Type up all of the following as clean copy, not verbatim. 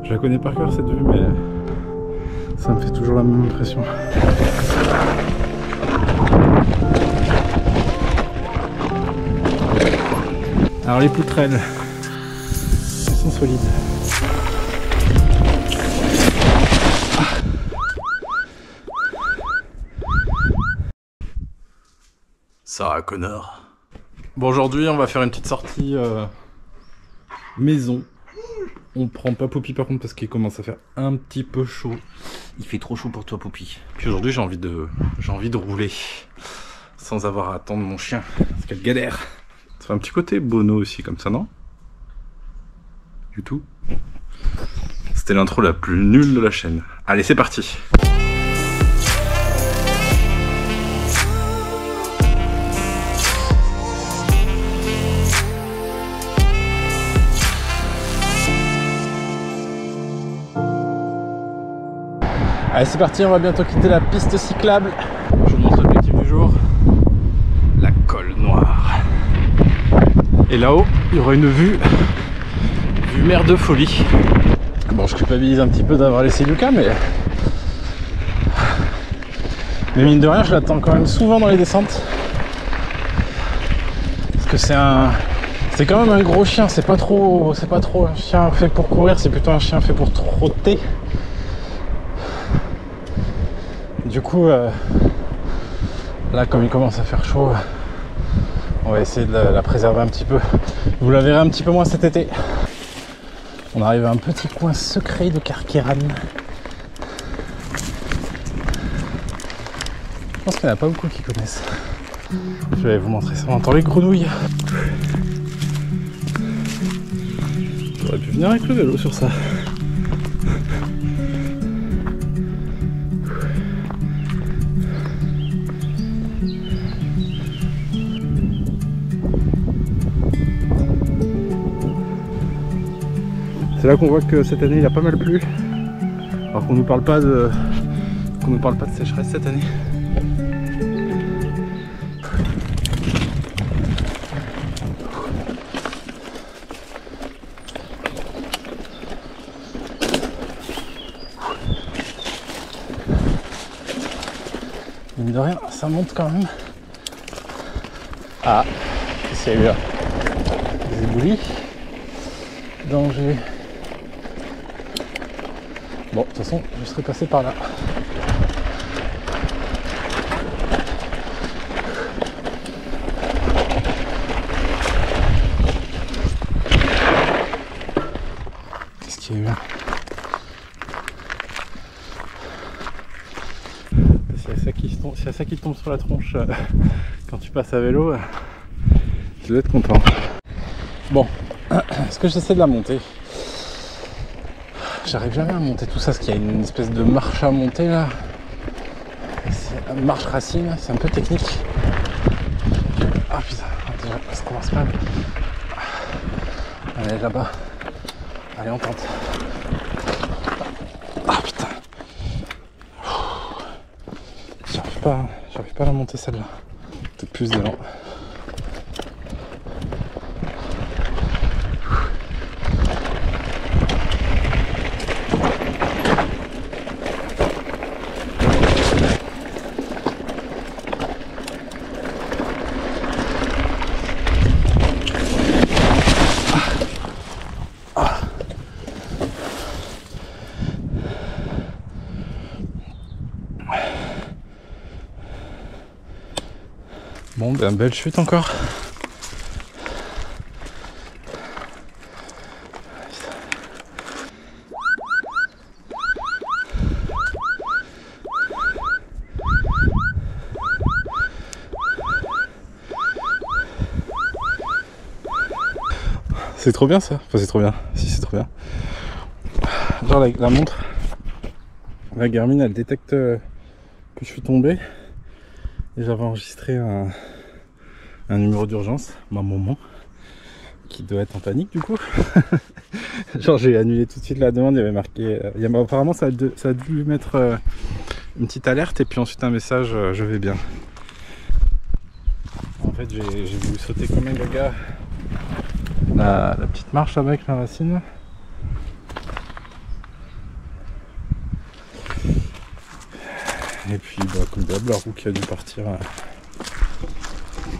Je la connais par cœur cette vue, mais ça me fait toujours la même impression. Alors les poutrelles, elles sont solides. Sarah Connor. Bon, aujourd'hui on va faire une petite sortie maison. On prend pas Poupie par contre parce qu'il commence à faire un petit peu chaud. Il fait trop chaud pour toi, Poupie. Puis aujourd'hui j'ai envie de rouler sans avoir à attendre mon chien parce qu'elle galère. Ça fait un petit côté Bono aussi comme ça, non? Du tout. C'était l'intro la plus nulle de la chaîne. Allez, c'est parti. Allez, c'est parti, on va bientôt quitter la piste cyclable. Je vous montre l'objectif du jour. La colle noire. Et là-haut, il y aura une vue mer de folie. Bon, je culpabilise un petit peu d'avoir laissé Lucas, mais mine de rien, je l'attends quand même souvent dans les descentes. Parce que c'est quand même un gros chien. C'est pas trop un chien fait pour courir, c'est plutôt un chien fait pour trotter. Du coup, là, comme il commence à faire chaud, on va essayer de la préserver un petit peu. Vous la verrez un petit peu moins cet été. On arrive à un petit coin secret de Carqueiranne. Je pense qu'il n'y en a pas beaucoup qui connaissent. Je vais vous montrer ça. On entend les grenouilles. J'aurais pu venir avec le vélo sur ça. C'est là qu'on voit que cette année il a pas mal plu, alors qu'on nous parle pas de sécheresse cette année. Mine de rien, ça monte quand même. Ah, qu'est-ce qu'il y a eu là? Des éboulis. Danger. Bon, de toute façon, je serais passé par là. Qu'est-ce qu'il y a eu là? S'il y a ça qui tombe sur la tronche quand tu passes à vélo, tu dois être content. Bon, est-ce que j'essaie de la monter? J'arrive jamais à monter tout ça parce qu'il y a une espèce de marche à monter là. C'est une marche racine, c'est un peu technique. Ah putain, déjà ça commence mal. Allez là-bas. Allez, on tente. Ah putain. J'arrive pas à la monter celle-là. Peut-être plus d'élan. Bon, ben belle chute encore. C'est trop bien ça. Enfin c'est trop bien. Si c'est trop bien. Genre la montre. La Garmin elle détecte que je suis tombé. Et j'avais enregistré un numéro d'urgence, ma maman, qui doit être en panique du coup. Genre j'ai annulé tout de suite la demande, il y avait marqué... apparemment ça a dû mettre une petite alerte et puis ensuite un message je vais bien. En fait j'ai voulu sauter comme un gaga la petite marche là-bas avec la racine. Et puis bah, comme d'hab, la roue qui a dû partir.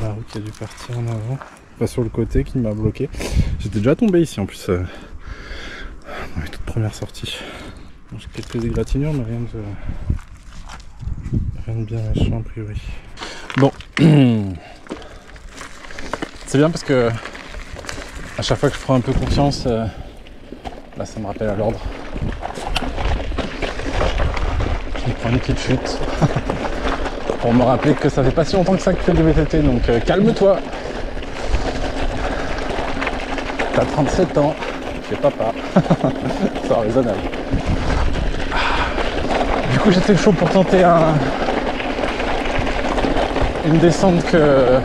La roue qui a dû partir en avant. Pas sur le côté qui m'a bloqué. J'étais déjà tombé ici en plus. Dans les toutes premières sorties. J'ai quelques égratignures mais rien de bien méchant a priori. Bon. C'est bien parce que à chaque fois que je prends un peu confiance, là ça me rappelle à l'ordre. Je prends une petite chute pour me rappeler que ça fait pas si longtemps que ça que je fais du VTT, donc calme-toi. T'as 37 ans, je fais papa. C'est raisonnable. Du coup j'étais chaud pour tenter une descente que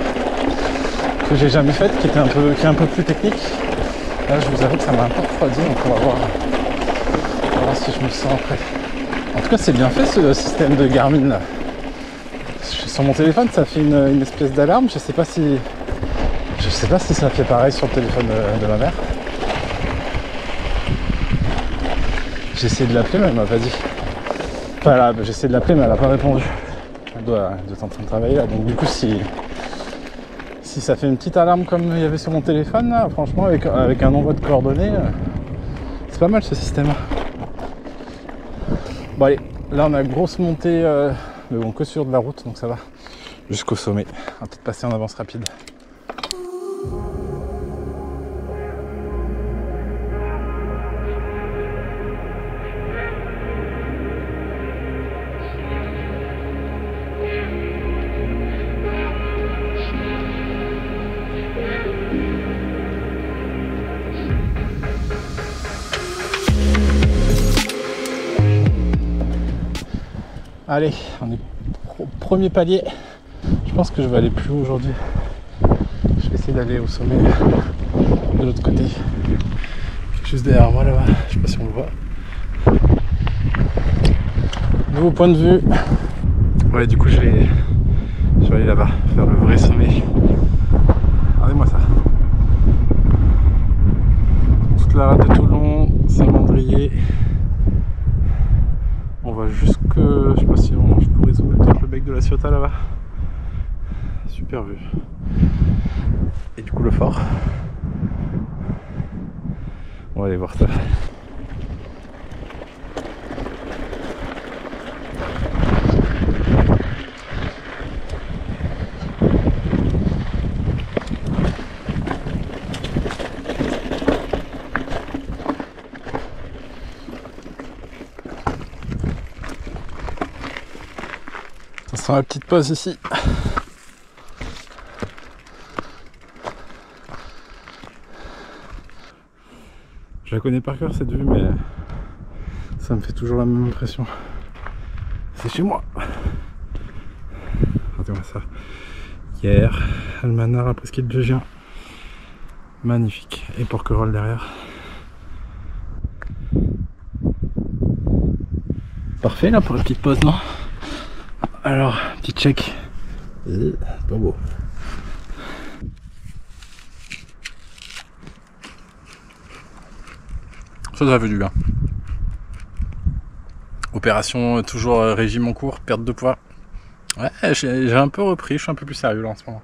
j'ai jamais faite, qui est un peu plus technique. Là je vous avoue que ça m'a un peu refroidi, donc on va voir si je me sens prêt. En tout cas c'est bien fait ce système de Garmin là. Sur mon téléphone ça fait une espèce d'alarme, je sais pas si ça fait pareil sur le téléphone de ma mère. J'ai essayé de l'appeler mais elle m'a pas dit. Enfin là, j'ai essayé de l'appeler mais elle a pas répondu. Elle doit être en train de travailler là, donc du coup si ça fait une petite alarme comme il y avait sur mon téléphone là, franchement avec un envoi de coordonnées, c'est pas mal ce système là. Bon allez, là on a grosse montée, mais bon que sur de la route donc ça va, jusqu'au sommet. On va peut-être passer en avance rapide. Allez, on est au premier palier. Je pense que je vais aller plus haut aujourd'hui. Je vais essayer d'aller au sommet de l'autre côté. Juste derrière moi là-bas, je sais pas si on le voit. Nouveau point de vue. Ouais, du coup je vais aller là-bas, faire le vrai sommet. Regardez-moi ça. Toute la rade de Toulon, Saint-Mandrier. On va jusque, je sais pas si je pourrais zoomer peut-être le bec de la Ciotat là-bas. Super vue. Et du coup le fort. On va aller voir ça. Ça sera ma petite pause ici. Je la connais par cœur cette vue, mais ça me fait toujours la même impression. C'est chez moi. Regardez-moi ça. Hier, Almanar, la presqu'île de Gien. Magnifique. Et Porquerolles derrière. Parfait là pour la petite pause, non? Alors, petit check. Pas beau. Ça fait du bien. Opération toujours régime en cours, perte de poids. Ouais, j'ai un peu repris, je suis un peu plus sérieux là en ce moment.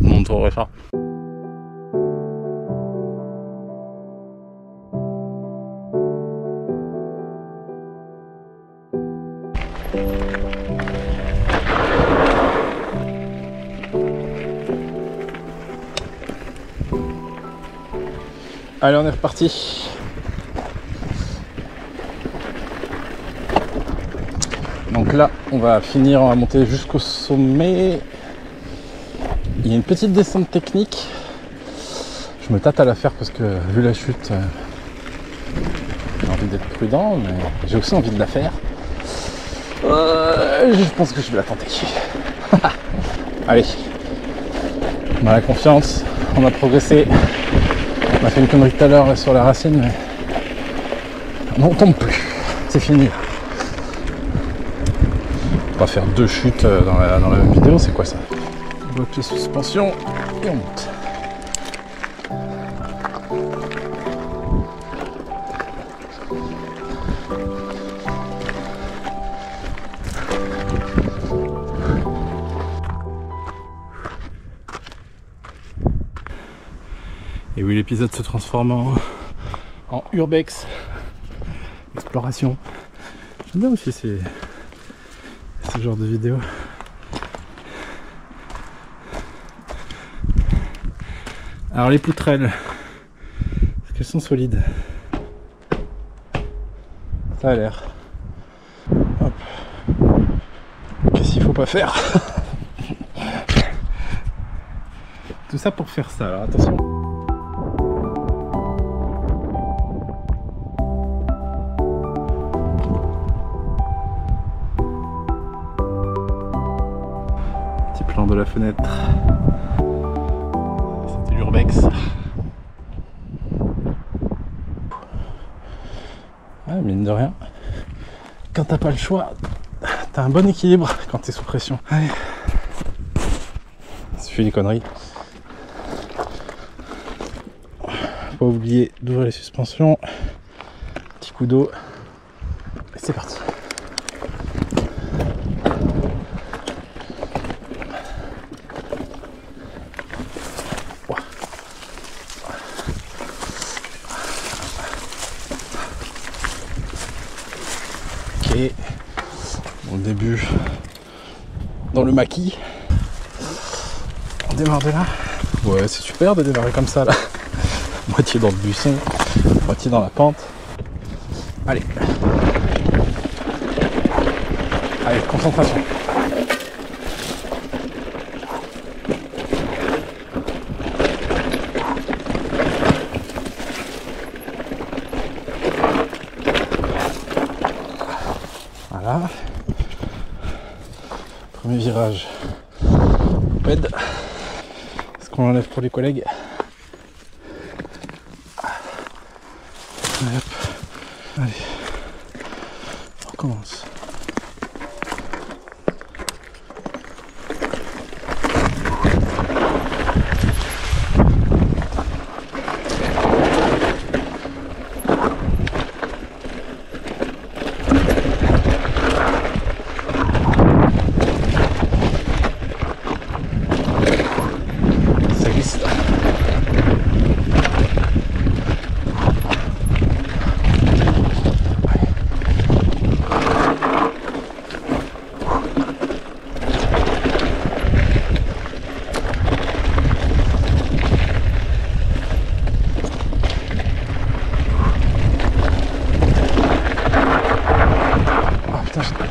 On montrerait ça. Allez, on est reparti. Donc là, on va finir, on va monter jusqu'au sommet. Il y a une petite descente technique. Je me tâte à la faire parce que vu la chute, j'ai envie d'être prudent, mais j'ai aussi envie de la faire. Je pense que je vais la tenter. Allez, on a la confiance, on a progressé. On a fait une connerie tout à l'heure sur la racine, mais on tombe plus, c'est fini. On va faire 2 chutes dans la même vidéo, c'est quoi ça? On bloque les suspensions et on monte. Et oui, l'épisode se transforme en urbex, exploration. J'aime bien aussi ce genre de vidéo. Alors les poutrelles, est-ce qu'elles sont solides? Ça a l'air. Hop. Qu'est-ce qu'il faut pas faire? Tout ça pour faire ça, alors attention. Petit plan de la fenêtre. C'était l'urbex. Ah, mine de rien, quand t'as pas le choix, t'as un bon équilibre quand t'es sous pression. Allez, ça suffit des conneries. Pas oublier d'ouvrir les suspensions. Petit coup d'eau. Et c'est parti. Ok. Bon début dans le maquis. On démarre de là. Ouais, c'est super de démarrer comme ça là. Moitié dans le buisson, moitié dans la pente. Allez. Allez, concentration. Voilà. Premier virage. Pède. Est-ce qu'on l'enlève pour les collègues? Hop. Allez, on recommence. Ça glisse.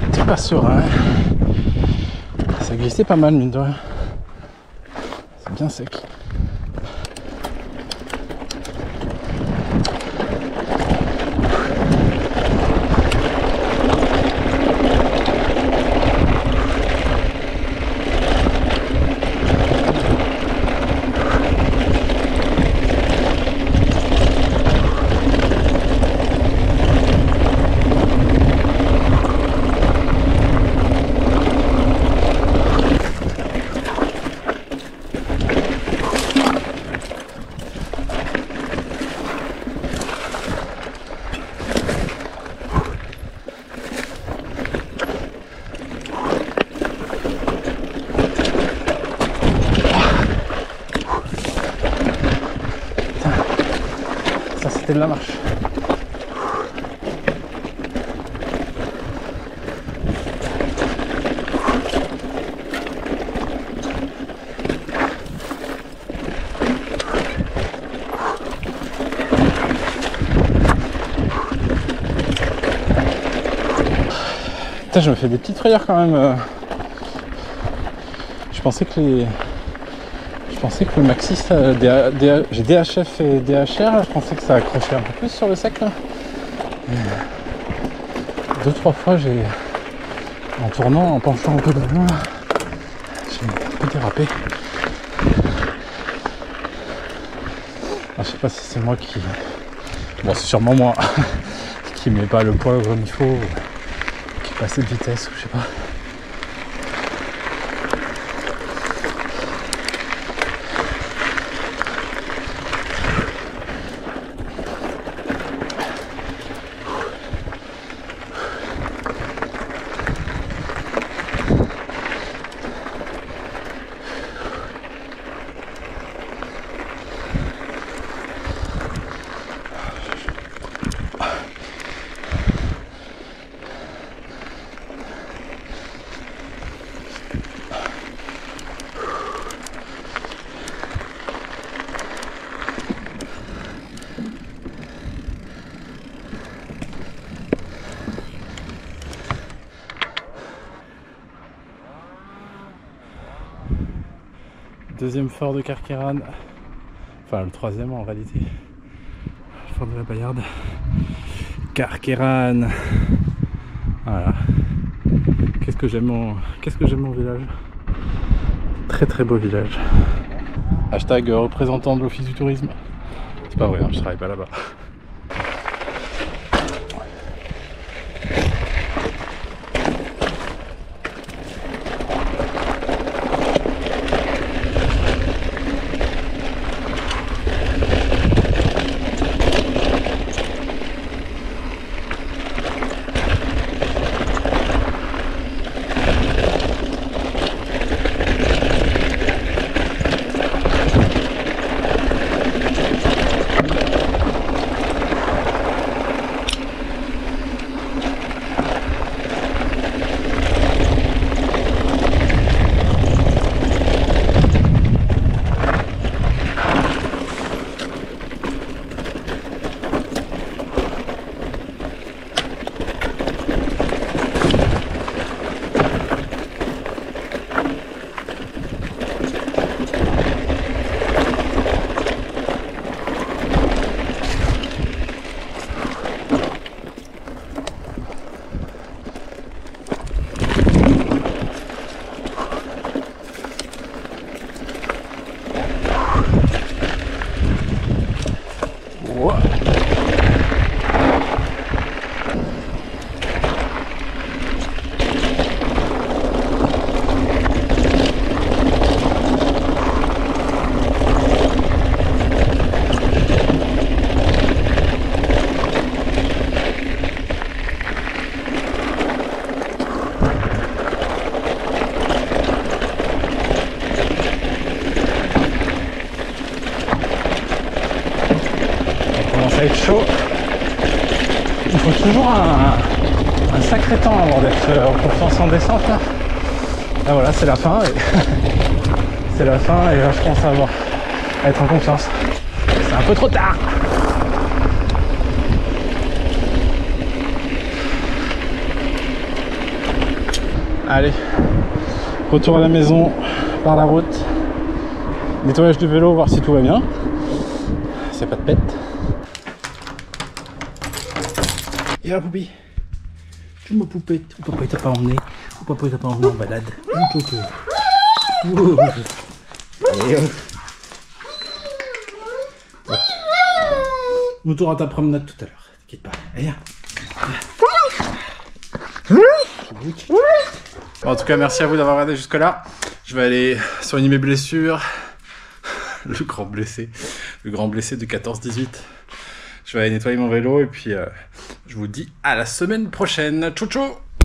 J'étais pas serein. Ça glissait pas mal, mine de rien. C'est bien sec. Ça c'était de la marche. Putain, je me fais des petites frayeurs quand même. Je pensais que le Maxxis, j'ai DHF et DHR, je pensais que ça accrochait un peu plus sur le sec là. 2-3 fois en tournant, en penchant un peu d'avion là, j'ai un peu dérapé. Je sais pas si c'est moi qui... Bon, c'est sûrement moi qui met pas le poids comme il faut, qui passe de vitesse ou je sais pas. Deuxième fort de Carqueiranne. Enfin, le troisième en réalité. Fort de la Bayarde. Carqueiranne. Voilà. Qu'est-ce que j'aime mon village. Très très beau village. Hashtag représentant de l'office du tourisme. C'est pas vrai, hein, je travaille pas là-bas. Être chaud. Il faut toujours un sacré temps avant d'être en confiance en descente là. Là voilà, c'est la fin et c'est la fin et là je pense à être en confiance. C'est un peu trop tard. Allez, retour à la maison par la route. Nettoyage du vélo, voir si tout va bien. C'est pas de pète. Et là, Poupie, tu me poupette. Ou papa il t'a pas emmené. Ou papa il t'a pas emmené en balade. Nous t'aurons ta promenade tout à l'heure. T'inquiète pas. Allez, viens. Bon, en tout cas, merci à vous d'avoir regardé jusque là. Je vais aller soigner mes blessures. Le grand blessé de 14-18. Je vais aller nettoyer mon vélo et puis je vous dis à la semaine prochaine. Ciao ciao.